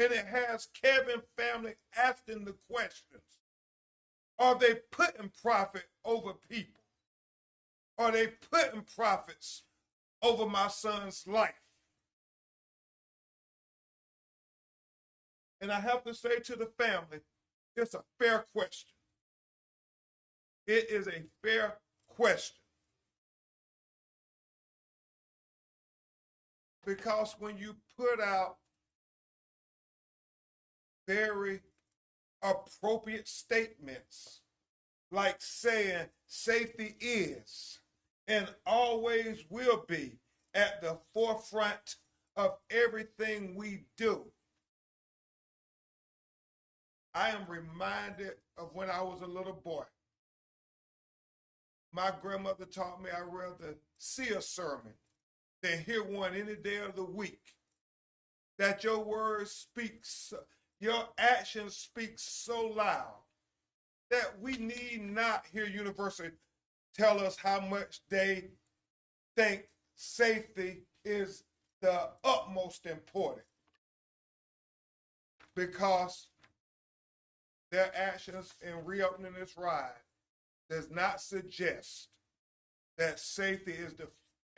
And it has Kevin family asking the questions. Are they putting profit over people? Are they putting profits over my son's life? And I have to say to the family, it's a fair question. It is a fair question. Because when you put out very appropriate statements, like saying safety is and always will be at the forefront of everything we do, I am reminded of when I was a little boy. My grandmother taught me I'd rather see a sermon than hear one any day of the week. That your words speak, your actions speak so loud that we need not hear university tell us how much they think safety is the utmost important, because their actions in reopening this ride does not suggest that safety is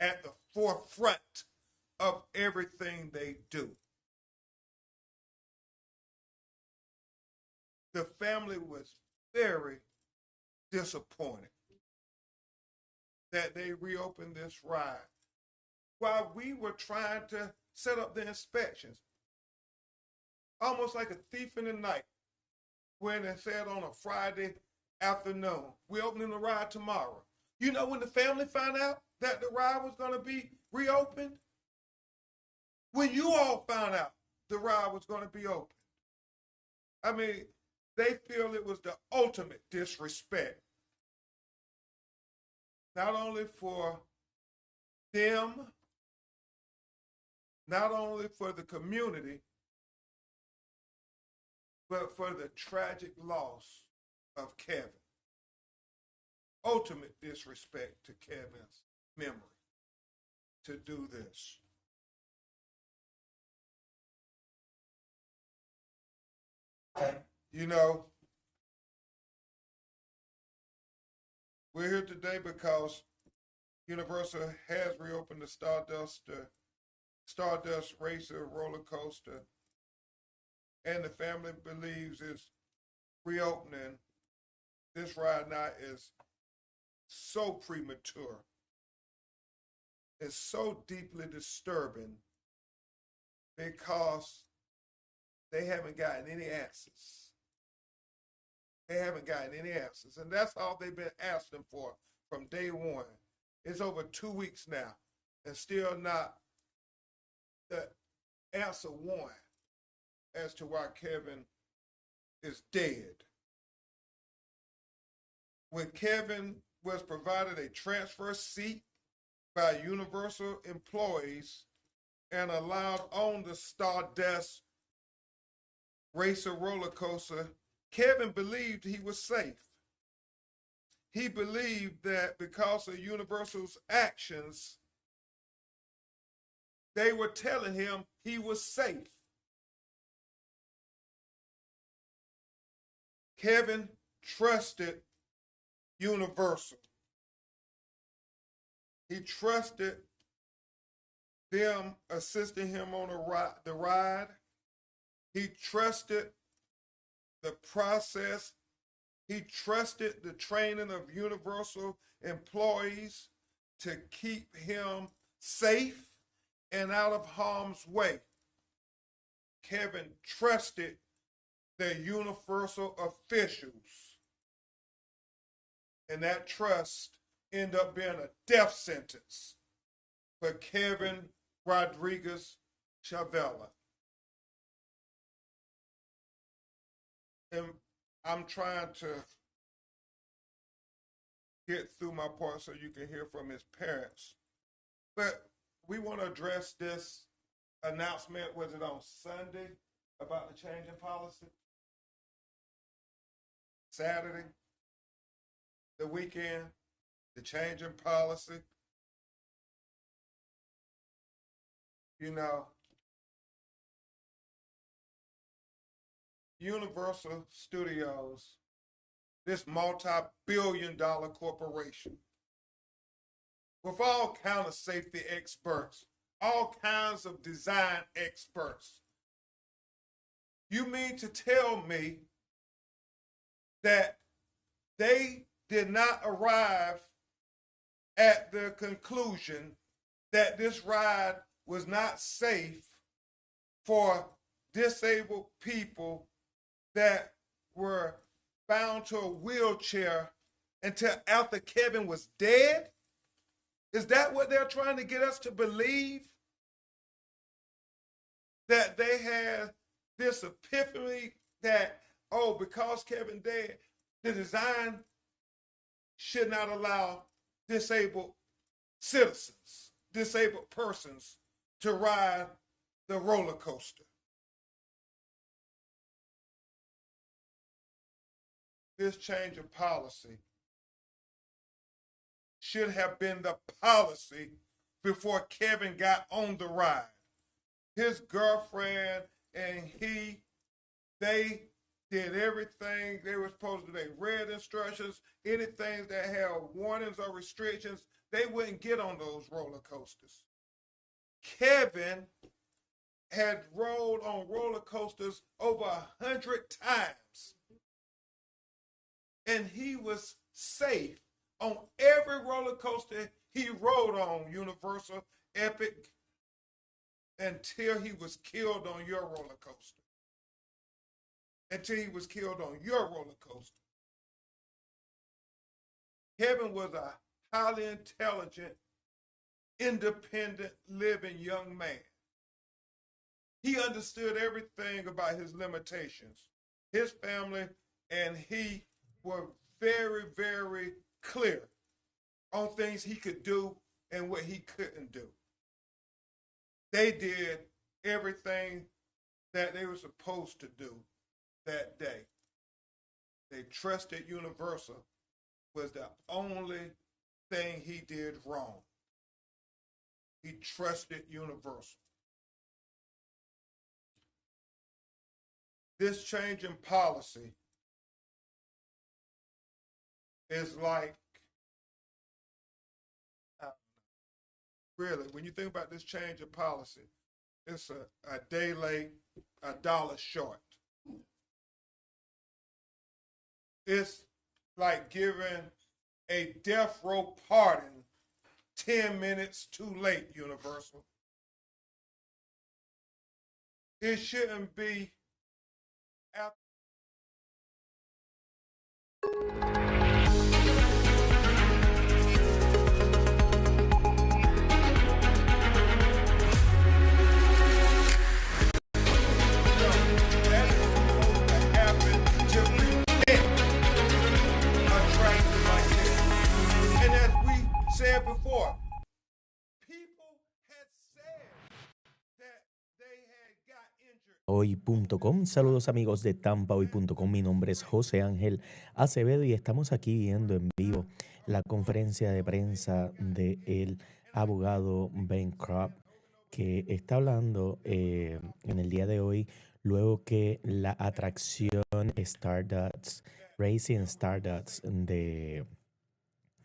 at the forefront of everything they do. The family was very disappointed that they reopened this ride while we were trying to set up the inspections. Almost like a thief in the night when it said on a Friday afternoon, we're opening the ride tomorrow. You know when the family found out that the ride was going to be reopened? When you all found out the ride was going to be open. I mean, they feel it was the ultimate disrespect. Not only for them, not only for the community, but for the tragic loss of Kevin. Ultimate disrespect to Kevin's memory to do this. You know, we're here today because Universal has reopened the Stardust Racer roller coaster, and the family believes it's reopening this ride now is so premature. It's so deeply disturbing because they haven't gotten any answers. They haven't gotten any answers. And that's all they've been asking for from day one. It's over 2 weeks now and still not the answer one as to why Kevin is dead. When Kevin was provided a transfer seat by Universal employees and allowed on the Stardust Racer roller coaster, Kevin believed he was safe. He believed that because of Universal's actions, they were telling him he was safe. Kevin trusted Universal. He trusted them assisting him on the ride. He trusted the process. He trusted the training of Universal employees to keep him safe and out of harm's way. Kevin trusted the Universal officials. And that trust ended up being a death sentence for Kevin Rodríguez Zavala. And I'm trying to get through my part so you can hear from his parents. But we want to address this announcement, was it on Sunday, about the change in policy? Saturday, the weekend, the change in policy. You know, Universal Studios, this multi-billion-dollar corporation, with all kinds of safety experts, all kinds of design experts. You mean to tell me that they did not arrive at the conclusion that this ride was not safe for disabled people that were bound to a wheelchair until after Kevin was dead? Is that what they're trying to get us to believe? That they had this epiphany that, oh, because Kevin dead, the design should not allow disabled citizens, disabled persons to ride the roller coaster. This change of policy should have been the policy before Kevin got on the ride. His girlfriend and they did everything they were supposed to do. They read instructions, anything that had warnings or restrictions, they wouldn't get on those roller coasters. Kevin had rolled on roller coasters over 100 times. And he was safe on every roller coaster he rode on, Universal, Epic, until he was killed on your roller coaster. Until he was killed on your roller coaster. Kevin was a highly intelligent, independent, living young man. He understood everything about his limitations. His family and he were very, very clear on things he could do and what he couldn't do. They did everything that they were supposed to do that day. They trusted Universal was the only thing he did wrong. He trusted Universal. This change in policy is like, really, when you think about this change of policy, it's a day late, $1 short. It's like giving a death row pardon 10 minutes too late, Universal. It shouldn't be after. Said before, people had said that they had got injured. Hoy.com, saludos amigos de Tampa, hoy.com, mi nombre es José Ángel Acevedo y estamos aquí viendo en vivo la conferencia de prensa del abogado Ben Crump, que está hablando en el día de hoy, luego que la atracción Stardust, Racing Stardust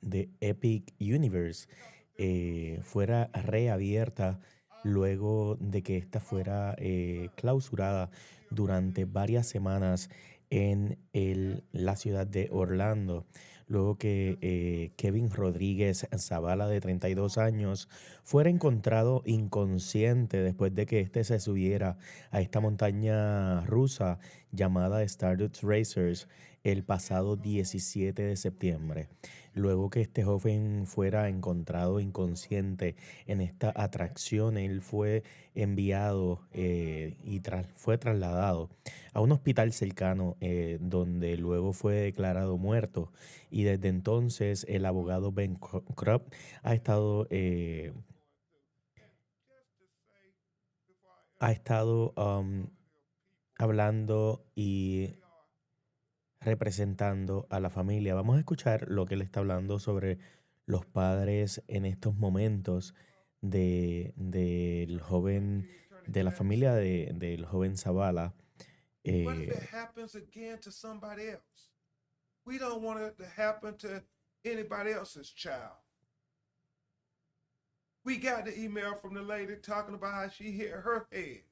de Epic Universe fuera reabierta luego de que esta fuera clausurada durante varias semanas en la ciudad de Orlando, luego que Kevin Rodríguez Zavala, de 32 años, fuera encontrado inconsciente después de que éste se subiera a esta montaña rusa llamada Stardust Racers el pasado 17 de septiembre. Luego que este joven fuera encontrado inconsciente en esta atracción, él fue enviado fue trasladado a un hospital cercano donde luego fue declarado muerto. Y desde entonces el abogado Ben Crump ha estado hablando y representando a la familia. Vamos a escuchar lo que él está hablando sobre los padres en estos momentos del joven, de la familia del joven Zavala, What if it Eh, happens again to somebody else? We don't want it to happen to anybody else's child. We got the email from the lady talking about how she hit her head.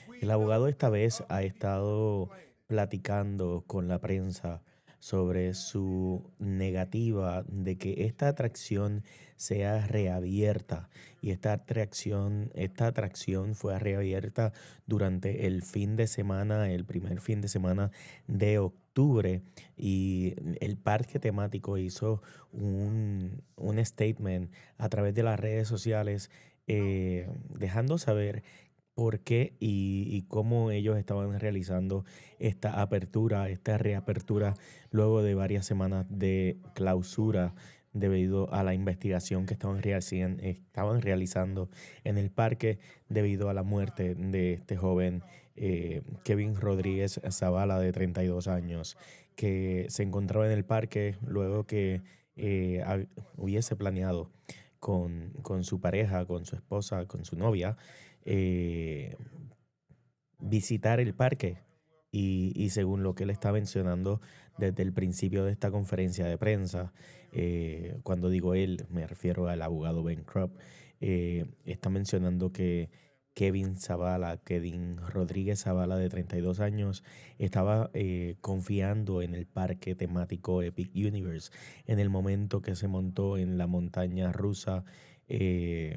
We el abogado know esta that vez other ha people estado complaining. platicando con la prensa sobre su negativa de que esta atracción sea reabierta y esta atracción fue reabierta durante el fin de semana, el primer fin de semana de octubre y el parque temático hizo un statement a través de las redes sociales dejando saber por qué y cómo ellos estaban realizando esta apertura, esta reapertura, luego de varias semanas de clausura debido a la investigación que estaban realizando en el parque debido a la muerte de este joven Kevin Rodríguez Zavala de 32 años, que se encontraba en el parque luego que hubiese planeado con su pareja, con su esposa, con su novia, eh, visitar el parque. Y según lo que él está mencionando desde el principio de esta conferencia de prensa, cuando digo él, me refiero al abogado Ben Crump, está mencionando que Kevin Rodríguez Zavala, de 32 años, estaba confiando en el parque temático Epic Universe en el momento que se montó en la montaña rusa eh,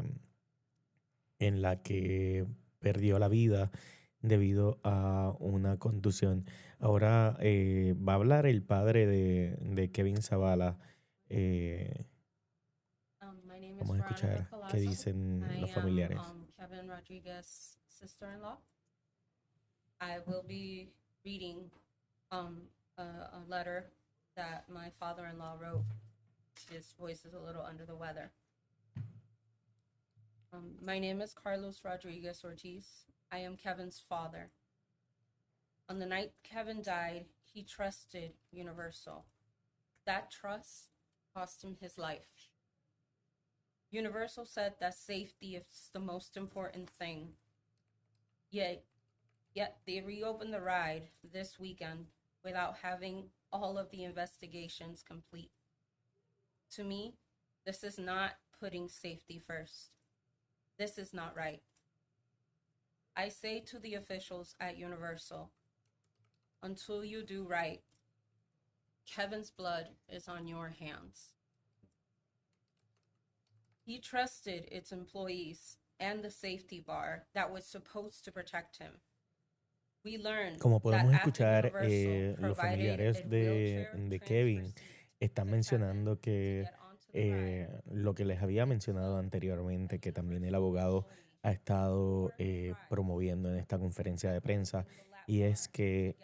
en la que perdió la vida debido a una contusión. Ahora va a hablar el padre de Kevin Zavala. eh, My name is Vamos a Veronica escuchar qué Palazzo. dicen I los am familiares. Kevin Rodríguez' sister-in-law. I will be reading a letter that my father-in-law wrote. His voice is a little under the weather. My name is Carlos Rodriguez Ortiz. I am Kevin's father. On the night Kevin died, he trusted Universal. That trust cost him his life. Universal said that safety is the most important thing. Yet they reopened the ride this weekend without having all of the investigations complete. To me, this is not putting safety first. This is not right. I say to the officials at Universal, until you do right, Kevin's blood is on your hands. He trusted its employees and the safety bar that was supposed to protect him. We learned Como that podemos after escuchar, Universal los provided familiares a wheelchair de transfer Kevin seat están to Kevin mencionando to que get onto the ride. lo que les había mencionado anteriormente, que también el abogado ha estado promoviendo en esta conferencia de prensa, y es que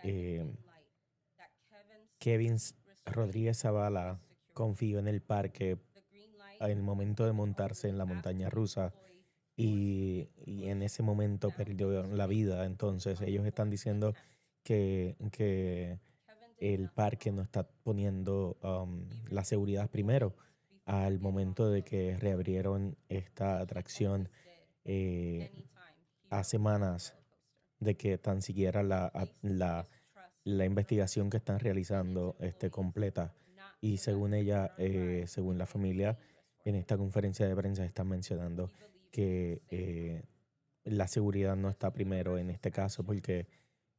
Kevin Rodríguez Zavala confió en el parque en el momento de montarse en la montaña rusa y en ese momento perdió la vida. Entonces ellos están diciendo que el parque no está poniendo la seguridad primero al momento de que reabrieron esta atracción eh, a semanas de que tan siquiera la investigación que están realizando esté completa. Y según ella, según la familia, en esta conferencia de prensa están mencionando que la seguridad no está primero en este caso porque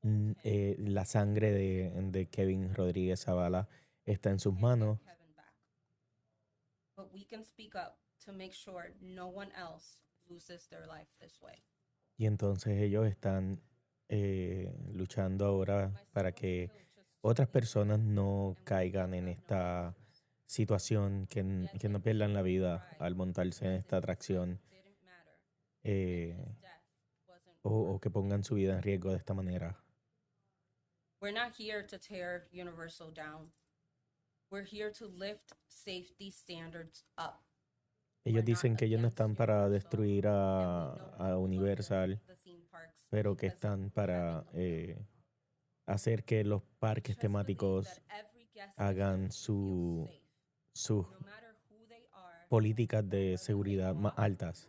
la sangre de Kevin Rodríguez Zavala está en sus manos. But we can speak up to make sure no one else loses their life this way. Y entonces ellos están luchando ahora para que otras personas no caigan en esta situación, que no pierdan la vida al montarse en esta atracción eh, o que pongan su vida en riesgo de esta manera. We're not here to tear Universal down. We're here to lift safety standards up. Ellos dicen que ellos no están para destruir a Universal, pero que están para hacer que los parques temáticos hagan sus políticas de seguridad más altas.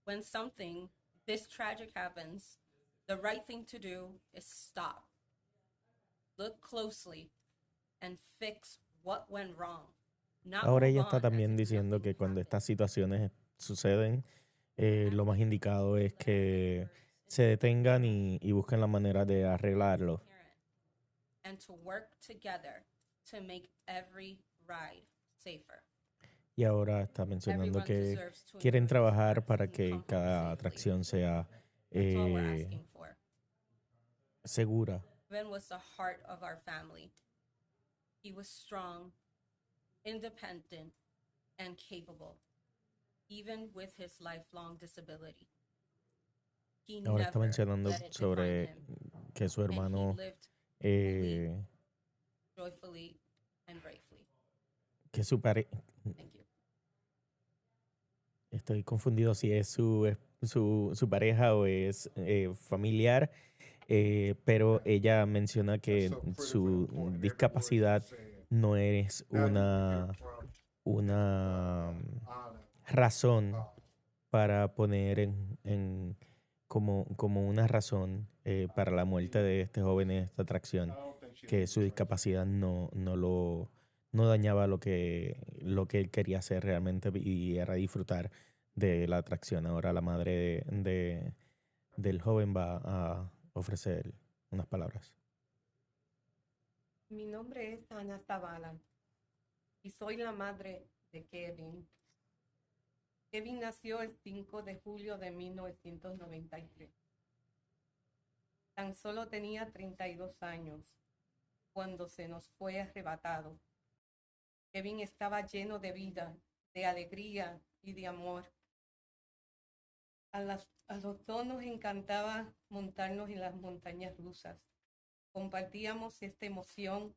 when something this tragic happens, the right thing to do is stop, look closely, and fix what went wrong. Not Ahora move ella está on as también if diciendo nothing que cuando happened. estas situaciones suceden, lo más indicado es que se detengan y busquen la manera de arreglarlo. And to work together to make every ride safer. Y ahora está mencionando Everyone que deserves to quieren enjoy these trabajar parks para and que come home cada safely. atracción sea That's all we're asking for. segura. Ben was the heart of our family. He was strong, independent, and capable, even with his lifelong disability. He Ahora está never mencionando let it define sobre him, que su and he hermano, lived joyfully and bravely. que su pareja, Thank you. estoy confundido si es su pareja o es familiar, pero ella menciona que That's so critically su important, every word discapacidad she's saying. no es Now you can una, hear Trump's una honor razón about para poner como una razón para la muerte de este joven en esta atracción, I don't think she'll que be su the discapacidad no dañaba lo que él quería hacer realmente y era disfrutar de la atracción. Ahora la madre del joven va a ofrecer unas palabras. Mi nombre es Ana Zavala y soy la madre de Kevin. Kevin nació el 5 de julio de 1993. Tan solo tenía 32 años cuando se nos fue arrebatado. Kevin estaba lleno de vida, de alegría y de amor. A los dos nos encantaba montarnos en las montañas rusas. Compartíamos esta emoción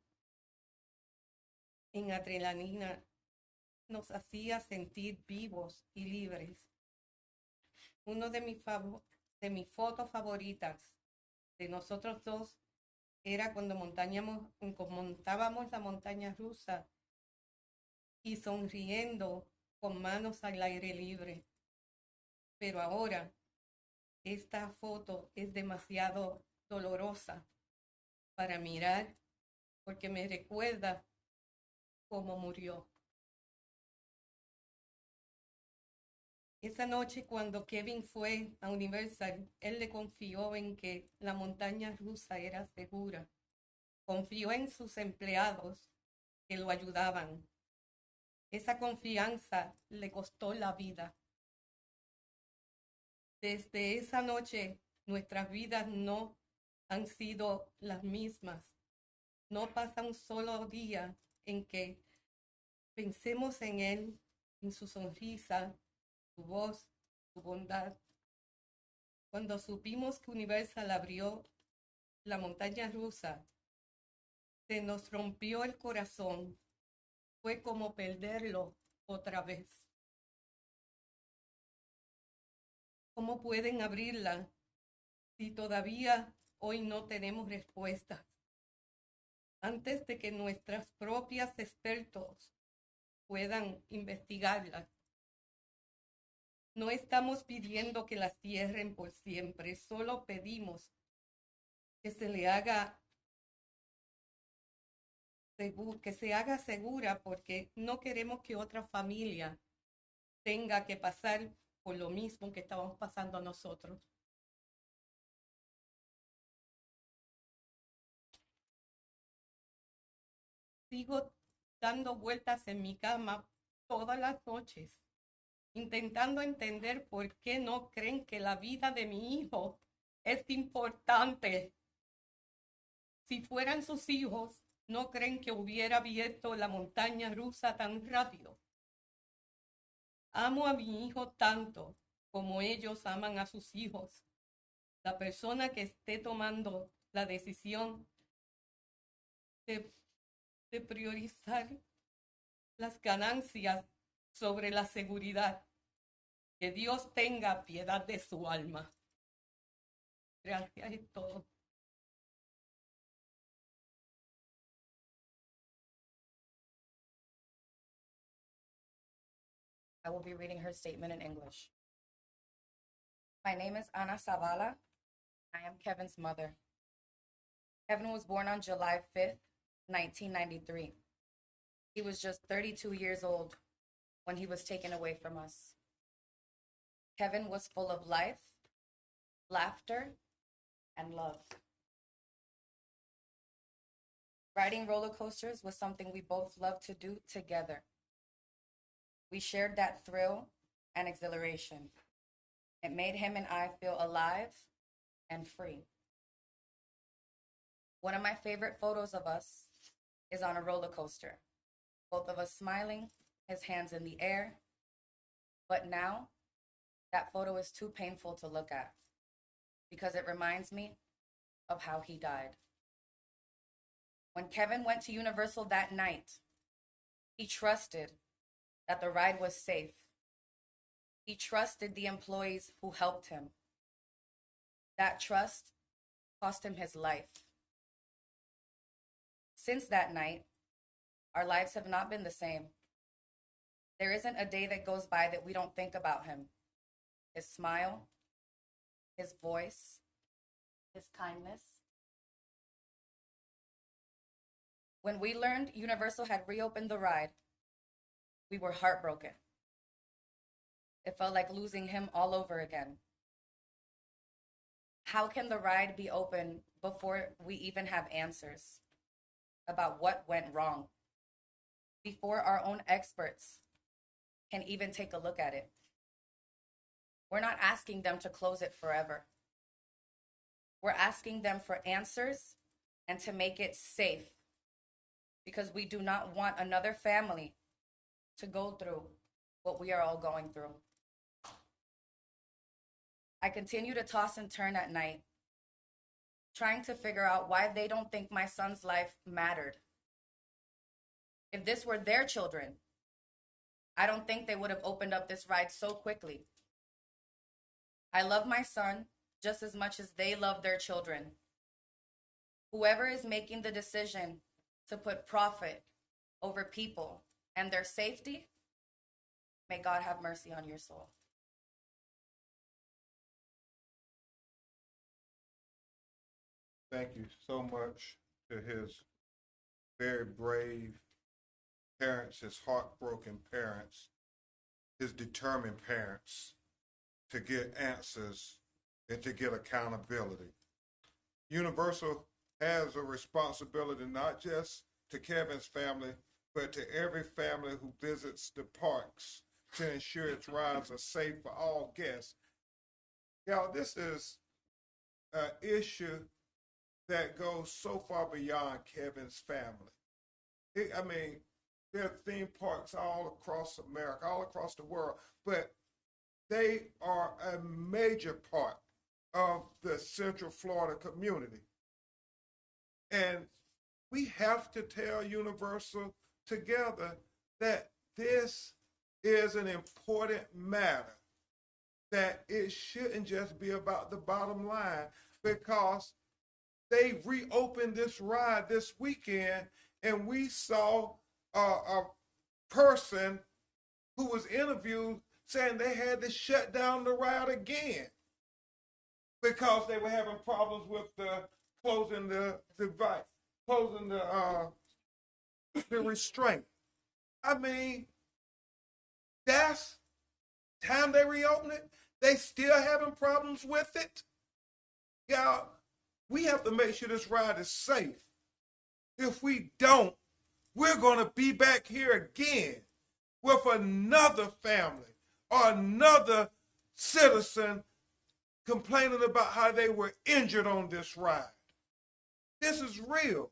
en adrenalina. Nos hacía sentir vivos y libres. Uno de mis fotos favoritas de nosotros dos era cuando montábamos la montaña rusa y sonriendo con manos al aire libre. Pero ahora esta foto es demasiado dolorosa para mirar porque me recuerda cómo murió. Esa noche cuando Kevin fue a Universal, él le confió en que la montaña rusa era segura. Confió en sus empleados que lo ayudaban. Esa confianza le costó la vida. Desde esa noche, nuestras vidas no han sido las mismas. No pasa un solo día en que pensemos en él, en su sonrisa, su voz, su bondad. Cuando supimos que Universal abrió la montaña rusa, se nos rompió el corazón. Fue como perderlo otra vez. ¿Cómo pueden abrirla si todavía hoy no tenemos respuestas? Antes de que nuestras propias expertos puedan investigarla. No estamos pidiendo que la cierren por siempre, solo pedimos que se haga segura porque no queremos que otra familia tenga que pasar por lo mismo que estábamos pasando nosotros. Sigo dando vueltas en mi cama todas las noches, intentando entender por qué no creen que la vida de mi hijo es importante. Si fueran sus hijos, ¿no creen que hubiera abierto la montaña rusa tan rápido? Amo a mi hijo tanto como ellos aman a sus hijos. La persona que esté tomando la decisión de priorizar las ganancias sobre la seguridad, que Dios tenga piedad de su alma. Gracias, es todo. I will be reading her statement in English. My name is Ana Zavala. I am Kevin's mother. Kevin was born on July 5th, 1993. He was just 32 years old when he was taken away from us. Kevin was full of life, laughter, and love. Riding roller coasters was something we both loved to do together. We shared that thrill and exhilaration. It made him and I feel alive and free. One of my favorite photos of us is on a roller coaster. Both of us smiling, his hands in the air. But now, that photo is too painful to look at because it reminds me of how he died. When Kevin went to Universal that night, he trusted that the ride was safe. He trusted the employees who helped him. That trust cost him his life. Since that night, our lives have not been the same. There isn't a day that goes by that we don't think about him. His smile, his voice, his kindness. When we learned Universal had reopened the ride, we were heartbroken. It felt like losing him all over again. How can the ride be open before we even have answers about what went wrong? Before our own experts can even take a look at it? We're not asking them to close it forever. We're asking them for answers and to make it safe, because we do not want another family to go through what we are all going through. I continue to toss and turn at night, trying to figure out why they don't think my son's life mattered. If this were their children, I don't think they would have opened up this ride so quickly. I love my son just as much as they love their children. Whoever is making the decision to put profit over people and their safety, may God have mercy on your soul. Thank you so much to his very brave parents, his heartbroken parents, his determined parents to get answers and to get accountability. Universal has a responsibility not just to Kevin's family, but to every family who visits the parks to ensure its rides are safe for all guests. Y'all, this is an issue that goes so far beyond Kevin's family. There are theme parks all across America, all across the world, but they are a major part of the Central Florida community. And we have to tell Universal together that this is an important matter, that it shouldn't just be about the bottom line, because they reopened this ride this weekend, and we saw a person who was interviewed saying they had to shut down the ride again because they were having problems with closing the device, closing the restraint. That's time they reopen it. They still having problems with it. Y'all, we have to make sure this ride is safe. If we don't, we're going to be back here again with another family or another citizen complaining about how they were injured on this ride. This is real.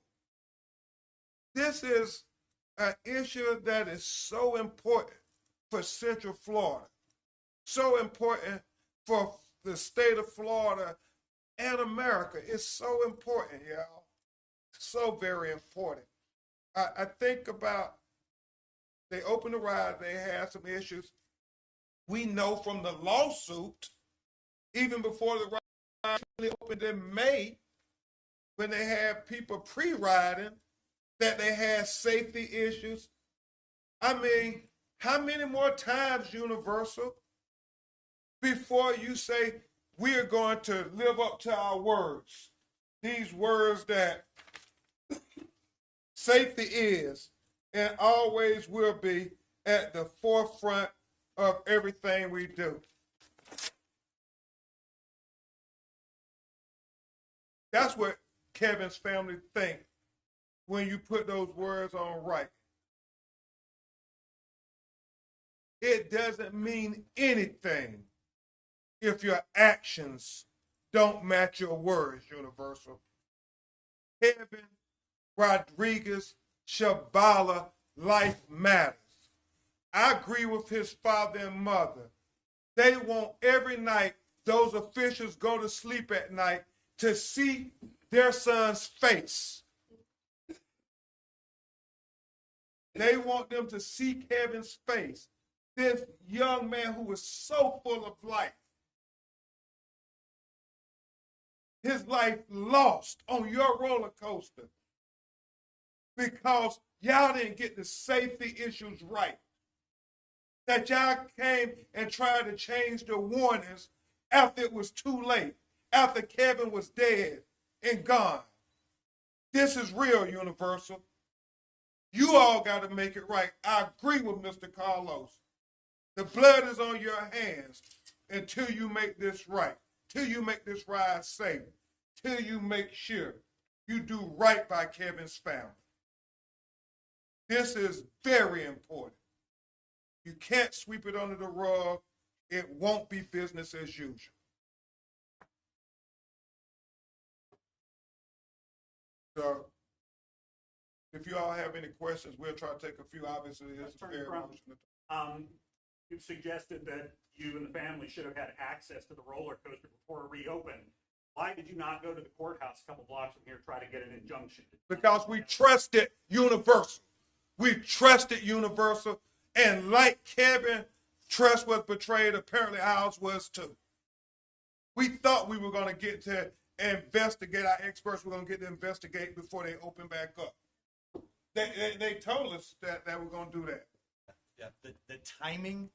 This is an issue that is so important for Central Florida, so important for the state of Florida and America. It's so important, y'all. So very important. I think about, they opened the ride, they had some issues. We know from the lawsuit, even before the ride really opened in May, when they had people pre-riding, that they had safety issues. How many more times, Universal, before you say we are going to live up to our words. These words that safety is and always will be at the forefront of everything we do. That's what Kevin's family think when you put those words on right. It doesn't mean anything if your actions don't match your words, Universal. Kevin Rodríguez Zavala, life matters. I agree with his father and mother. They want every night those officials go to sleep at night to see their son's face. They want them to see Kevin's face. This young man who was so full of life. His life lost on your roller coaster because y'all didn't get the safety issues right. That y'all came and tried to change the warnings after it was too late, after Kevin was dead and gone. This is real, Universal. You all got to make it right. I agree with Mr. Carlos. The blood is on your hands until you make this right, till you make this ride safe, till you make sure you do right by Kevin's family. This is very important. You can't sweep it under the rug. It won't be business as usual. So, if you all have any questions, we'll try to take a few. Obviously, it's very emotional. You've suggested that you and the family should have had access to the roller coaster before it reopened. Why did you not go to the courthouse a couple blocks from here try to get an injunction? Because we trusted Universal. We trusted Universal. And like Kevin, trust was betrayed. Apparently ours was too. We thought we were going to get to investigate. Our experts were going to get to investigate before they open back up. They told us that we're going to do that. Yeah, the timing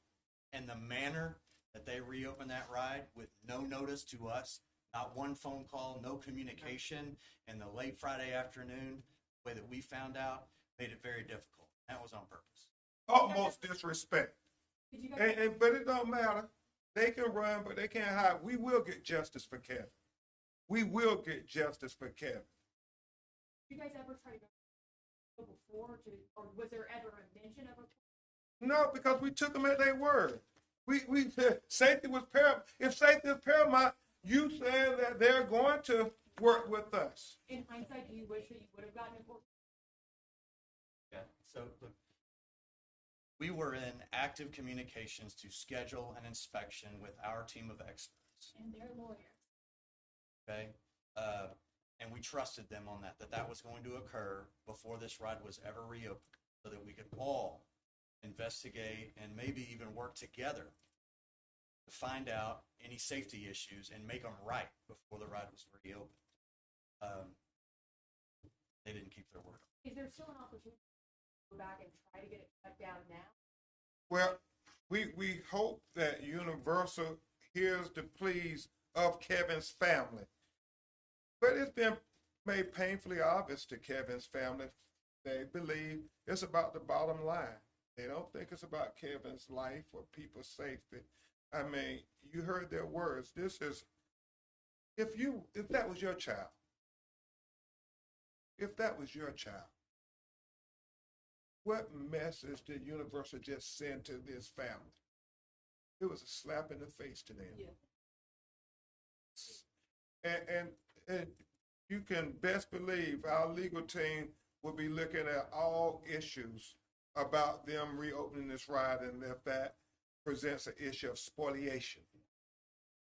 and the manner that they reopened that ride with no notice to us, not one phone call, no communication, in the late Friday afternoon, the way that we found out, made it very difficult. That was on purpose. Utmost disrespect. But it don't matter. They can run, but they can't hide. We will get justice for Kevin. We will get justice for Kevin. Did you guys ever try to go before, or was there ever a mention of a? No, because we took them at their word. We said safety was paramount. If safety is paramount, you said that they're going to work with us. In hindsight, do you wish that you would have gotten a court? Yeah. So look, we were in active communications to schedule an inspection with our team of experts. And their lawyers. Okay. And we trusted them on that was going to occur before this ride was ever reopened, so that we could all investigate and maybe even work together to find out any safety issues and make them right before the ride was reopened. They didn't keep their word. Is there still an opportunity to go back and try to get it shut down now? Well, we hope that Universal hears the pleas of Kevin's family. But it's been made painfully obvious to Kevin's family. They believe it's about the bottom line. They don't think it's about Kevin's life or people's safety. I mean, you heard their words. This is, if that was your child, what message did Universal just send to this family? It was a slap in the face to them. Yeah. And you can best believe our legal team will be looking at all issues about them reopening this ride, and if that presents an issue of spoliation.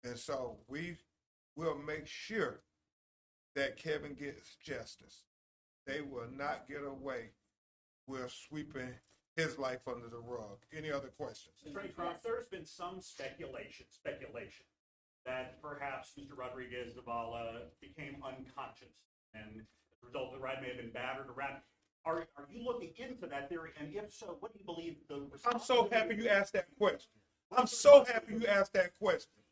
And so we will make sure that Kevin gets justice. They will not get away with sweeping his life under the rug. Any other questions? Attorney Crump, there's been some speculation that perhaps Mr. Rodríguez Zavala became unconscious, and as a result, the ride may have been battered around. Are you looking into that theory? And if so, what do you believe the response? I'm so happy you asked that question. I'm so happy you asked that question.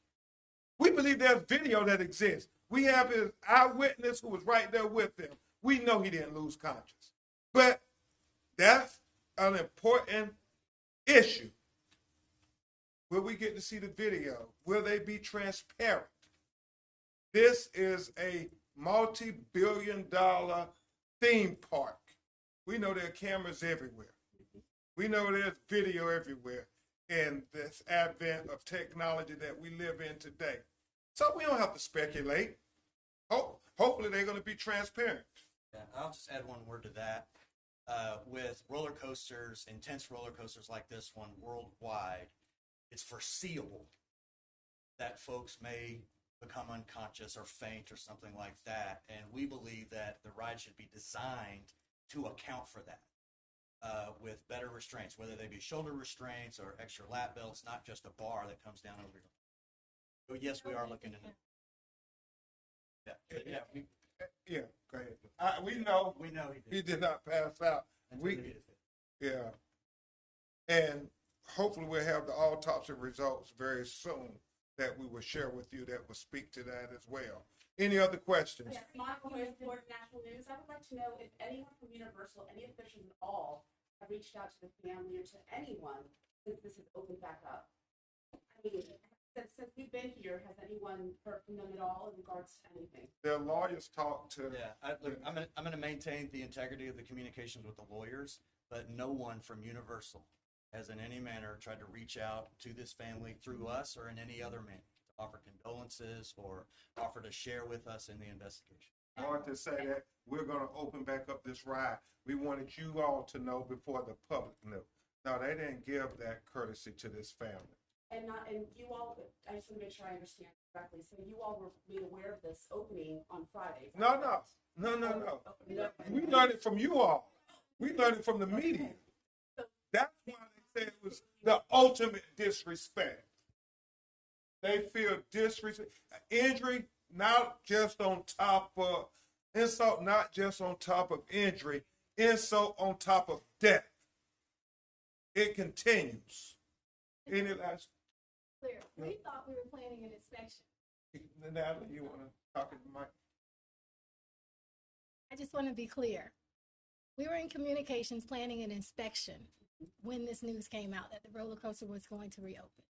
We believe there's video that exists. We have his eyewitness who was right there with him. We know he didn't lose conscience. But that's an important issue. Will we get to see the video? Will they be transparent? This is a multi-billion-dollar theme park. We know there are cameras everywhere. We know there's video everywhere in this advent of technology that we live in today. So we don't have to speculate. Hopefully they're going to be transparent. Yeah, I'll just add one word to that. With roller coasters, intense roller coasters like this one worldwide, it's foreseeable that folks may become unconscious or faint or something like that. And we believe that the ride should be designed to account for that with better restraints, whether they be shoulder restraints or extra lap belts, not just a bar that comes down over your. So yes, we are looking into it. Yeah, go ahead. We know he did not pass out. Yeah. And hopefully we'll have the autopsy results very soon that we will share with you that will speak to that as well. Any other questions? Yes, my question for National News. I would like to know if anyone from Universal, any officials at all, have reached out to the family or to anyone since this has opened back up. I mean, since we've been here, has anyone heard from them at all in regards to anything? Their lawyers talk to. Yeah, I'm going to maintain the integrity of the communications with the lawyers, but no one from Universal has in any manner tried to reach out to this family through us or in any other manner to offer condolences or offer to share with us in the investigation. I want to say that we're going to open back up this ride. We wanted you all to know before the public knew. No, they didn't give that courtesy to this family. And you all, I just want to make sure I understand correctly. So you all were made aware of this opening on Friday? No. We learned it from you all. We learned it from the media. That's why they said it was the ultimate disrespect. They feel disrespect. Injury, not just on top of insult, not just on top of injury, insult on top of death. It continues. Any last? Clear. We thought we were planning an inspection. Natalie, you want to talk to the mic? I just want to be clear. We were in communications planning an inspection when this news came out that the roller coaster was going to reopen.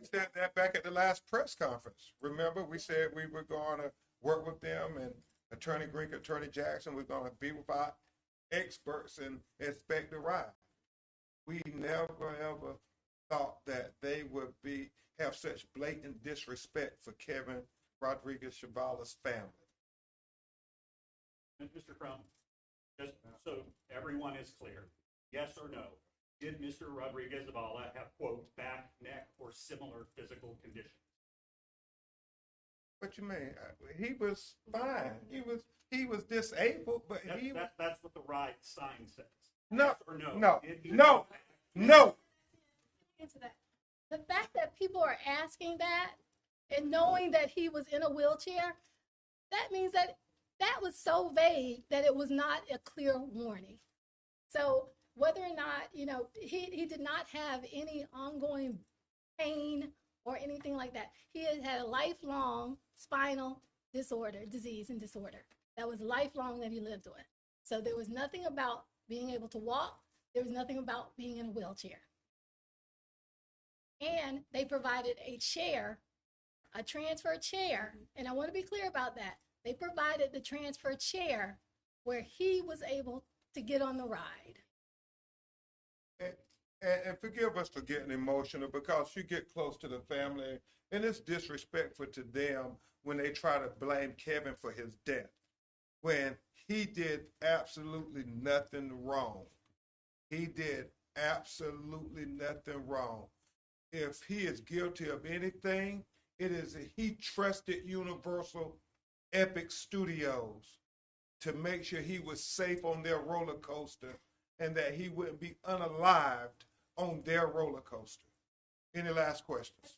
We said that back at the last press conference. Remember, we said we were going to work with them and Attorney Green, Attorney Jackson, we're going to be with our experts and inspect the ride. We never ever thought that they would have such blatant disrespect for Kevin Rodríguez Zavala's family. And Mr. Crump, just so everyone is clear, yes or no, did Mr. Rodríguez Zavala have, quote, back, neck, or similar physical conditions? What you mean? He was fine. He was disabled, but that's what the ride sign says. No, yes or no? No. Into that. The fact that people are asking that and knowing that he was in a wheelchair, that means that was so vague that it was not a clear warning. So whether or not, he did not have any ongoing pain or anything like that. He had a lifelong spinal disease and disorder. That was lifelong that he lived with. So there was nothing about being able to walk. There was nothing about being in a wheelchair. And they provided a chair, a transfer chair. And I want to be clear about that. They provided the transfer chair where he was able to get on the ride. And forgive us for getting emotional because you get close to the family and it's disrespectful to them when they try to blame Kevin for his death when he did absolutely nothing wrong. He did absolutely nothing wrong. If he is guilty of anything, it is that he trusted Universal Epic Studios to make sure he was safe on their roller coaster and that he wouldn't be unalived on their roller coaster. Any last questions?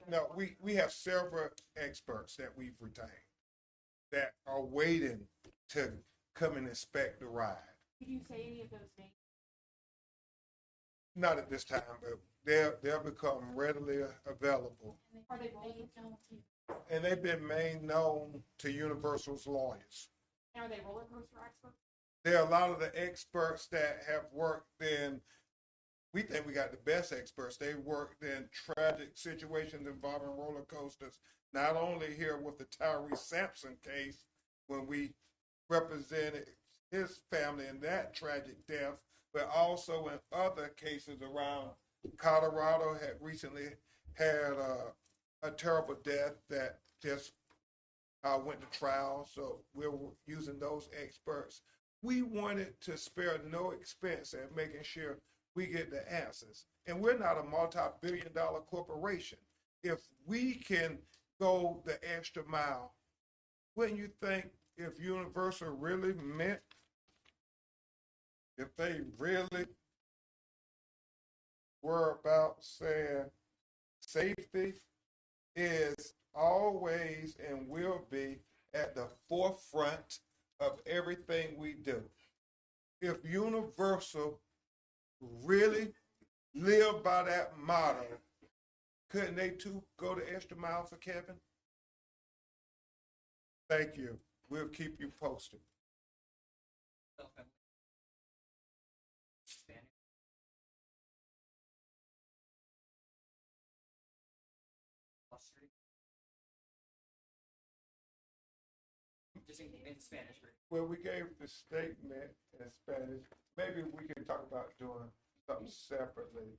No, we have several experts that we've retained that are waiting to come and inspect the ride. Could you say any of those names? Not at this time, but they'll become readily available. Are they roller coaster? And they've been made known to Universal's lawyers. And are they roller coaster experts? There are a lot of the experts that have worked in, we think we got the best experts. They worked in tragic situations involving roller coasters, not only here with the Tyree Sampson case, when we represented his family in that tragic death, but also in other cases around Colorado had recently had a terrible death that just went to trial. So we're using those experts. We wanted to spare no expense at making sure we get the answers. And we're not a multi-billion-dollar corporation. If we can go the extra mile, wouldn't you think if Universal really meant, if they really were about saying safety is always and will be at the forefront of everything we do. If Universal really lived by that motto, couldn't they too go the extra mile for Kevin? Thank you. We'll keep you posted. Just in Spanish. Well, we gave the statement in Spanish. Maybe we can talk about doing something separately.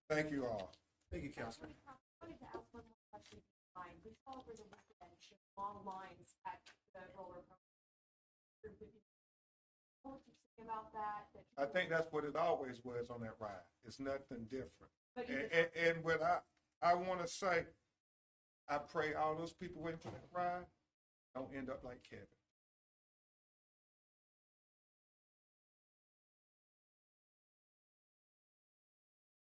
Thank you all. Thank you, Councilman. I wanted to ask one more question. We saw over the weekend long lines at the roller coaster. What would you say about that? I think that's what it always was on that ride. It's nothing different. But And what I want to say, I pray all those people waiting for that ride don't end up like Kevin.